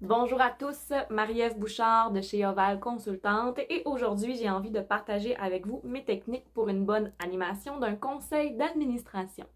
Bonjour à tous, Marie-Ève Bouchard de chez Oval Consultante et aujourd'hui j'ai envie de partager avec vous mes techniques pour une bonne animation d'un conseil d'administration.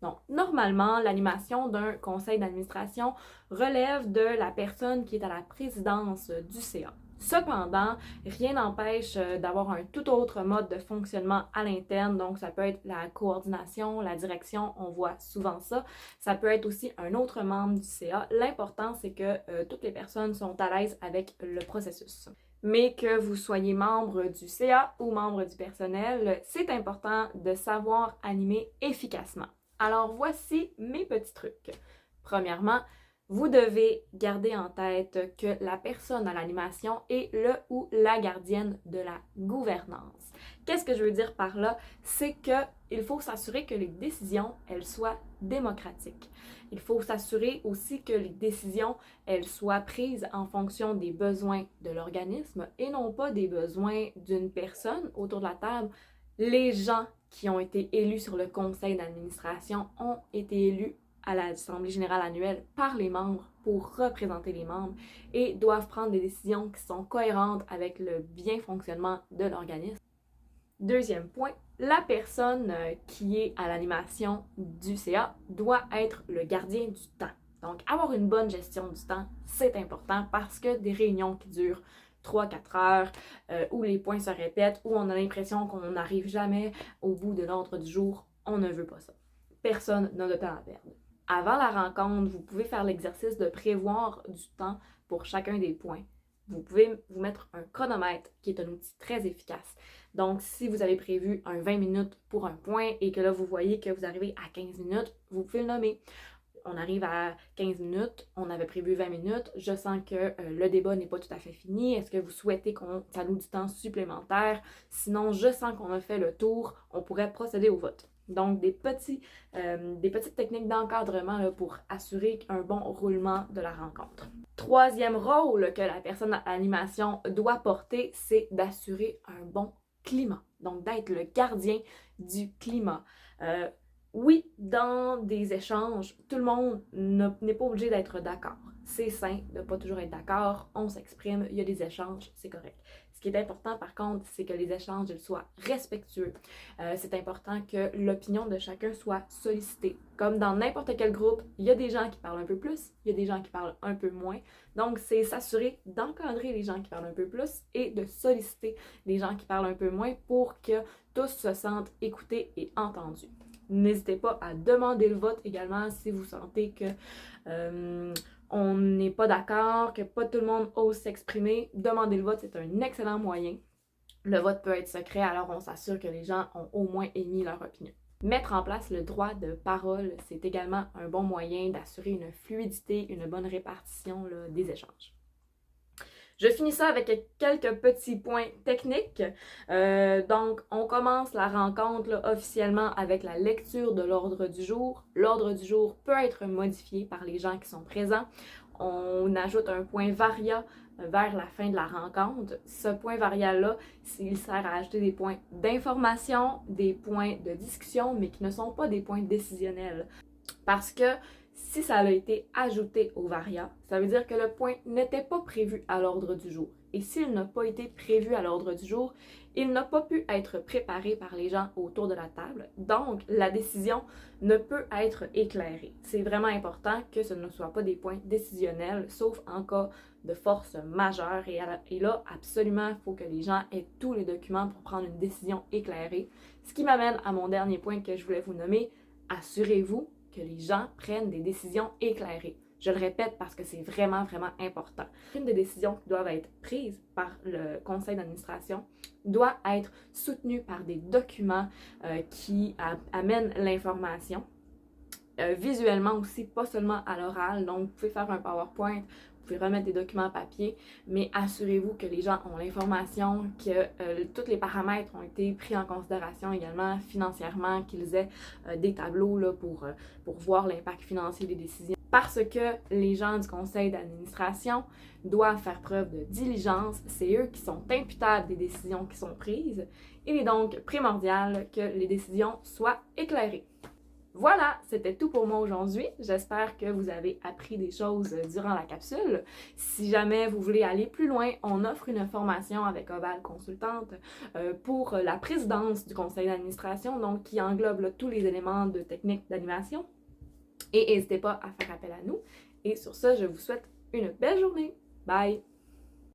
Donc, normalement, l'animation d'un conseil d'administration relève de la personne qui est à la présidence du CA. Cependant, rien n'empêche d'avoir un tout autre mode de fonctionnement à l'interne, donc ça peut être la coordination, la direction, on voit souvent ça. Ça peut être aussi un autre membre du CA. L'important, c'est que toutes les personnes sont à l'aise avec le processus. Mais que vous soyez membre du CA ou membre du personnel, c'est important de savoir animer efficacement. Alors voici mes petits trucs. Premièrement, vous devez garder en tête que la personne à l'animation est le ou la gardienne de la gouvernance. Qu'est-ce que je veux dire par là? C'est qu'il faut s'assurer que les décisions, elles soient démocratiques. Il faut s'assurer aussi que les décisions, elles soient prises en fonction des besoins de l'organisme et non pas des besoins d'une personne autour de la table. Les gens qui ont été élus sur le conseil d'administration ont été élus à l'Assemblée générale annuelle par les membres pour représenter les membres et doivent prendre des décisions qui sont cohérentes avec le bien fonctionnement de l'organisme. Deuxième point, la personne qui est à l'animation du CA doit être le gardien du temps. Donc, avoir une bonne gestion du temps, c'est important parce que des réunions qui durent 3-4 heures, où les points se répètent, où on a l'impression qu'on n'arrive jamais au bout de l'ordre du jour, on ne veut pas ça. Personne n'a de temps à perdre. Avant la rencontre, vous pouvez faire l'exercice de prévoir du temps pour chacun des points. Vous pouvez vous mettre un chronomètre qui est un outil très efficace. Donc, si vous avez prévu un 20 minutes pour un point et que là, vous voyez que vous arrivez à 15 minutes, vous pouvez le nommer. On arrive à 15 minutes, on avait prévu 20 minutes, je sens que le débat n'est pas tout à fait fini, est-ce que vous souhaitez qu'on s'alloue du temps supplémentaire? Sinon, je sens qu'on a fait le tour, on pourrait procéder au vote. Donc, des petites techniques d'encadrement pour assurer un bon roulement de la rencontre. Troisième rôle que la personne à l'animation doit porter, c'est d'assurer un bon climat. Donc, d'être le gardien du climat. Oui, dans des échanges, tout le monde n'est pas obligé d'être d'accord. C'est sain de ne pas toujours être d'accord, on s'exprime, il y a des échanges, c'est correct. Ce qui est important par contre, c'est que les échanges soient respectueux. C'est important que l'opinion de chacun soit sollicitée. Comme dans n'importe quel groupe, il y a des gens qui parlent un peu plus, il y a des gens qui parlent un peu moins. Donc, c'est s'assurer d'encadrer les gens qui parlent un peu plus et de solliciter les gens qui parlent un peu moins pour que tous se sentent écoutés et entendus. N'hésitez pas à demander le vote également si vous sentez que on n'est pas d'accord, que pas tout le monde ose s'exprimer. Demander le vote, c'est un excellent moyen. Le vote peut être secret, alors on s'assure que les gens ont au moins émis leur opinion. Mettre en place le droit de parole, c'est également un bon moyen d'assurer une fluidité, une bonne répartition des échanges. Je finis ça avec quelques petits points techniques. Donc, on commence la rencontre officiellement avec la lecture de l'ordre du jour. L'ordre du jour peut être modifié par les gens qui sont présents. On ajoute un point varia vers la fin de la rencontre. Ce point varia-là, il sert à ajouter des points d'information, des points de discussion, mais qui ne sont pas des points décisionnels. Parce que si ça a été ajouté au varia, ça veut dire que le point n'était pas prévu à l'ordre du jour. Et s'il n'a pas été prévu à l'ordre du jour, il n'a pas pu être préparé par les gens autour de la table. Donc, la décision ne peut être éclairée. C'est vraiment important que ce ne soit pas des points décisionnels, sauf en cas de force majeure. Et là, absolument, il faut que les gens aient tous les documents pour prendre une décision éclairée. Ce qui m'amène à mon dernier point que je voulais vous nommer. Assurez-vous que les gens prennent des décisions éclairées. Je le répète parce que c'est vraiment, vraiment important. Une des décisions qui doivent être prises par le conseil d'administration doit être soutenue par des documents qui amènent l'information. Visuellement aussi, pas seulement à l'oral. Donc, vous pouvez faire un PowerPoint, vous pouvez remettre des documents papier, mais assurez-vous que les gens ont l'information, que tous les paramètres ont été pris en considération également financièrement, qu'ils aient des tableaux là, pour voir l'impact financier des décisions. Parce que les gens du conseil d'administration doivent faire preuve de diligence, c'est eux qui sont imputables des décisions qui sont prises. Il est donc primordial que les décisions soient éclairées. Voilà, c'était tout pour moi aujourd'hui. J'espère que vous avez appris des choses durant la capsule. Si jamais vous voulez aller plus loin, on offre une formation avec Oval Consultante pour la présidence du conseil d'administration, donc qui englobe là, tous les éléments de technique d'animation. Et n'hésitez pas à faire appel à nous. Et sur ça, je vous souhaite une belle journée. Bye!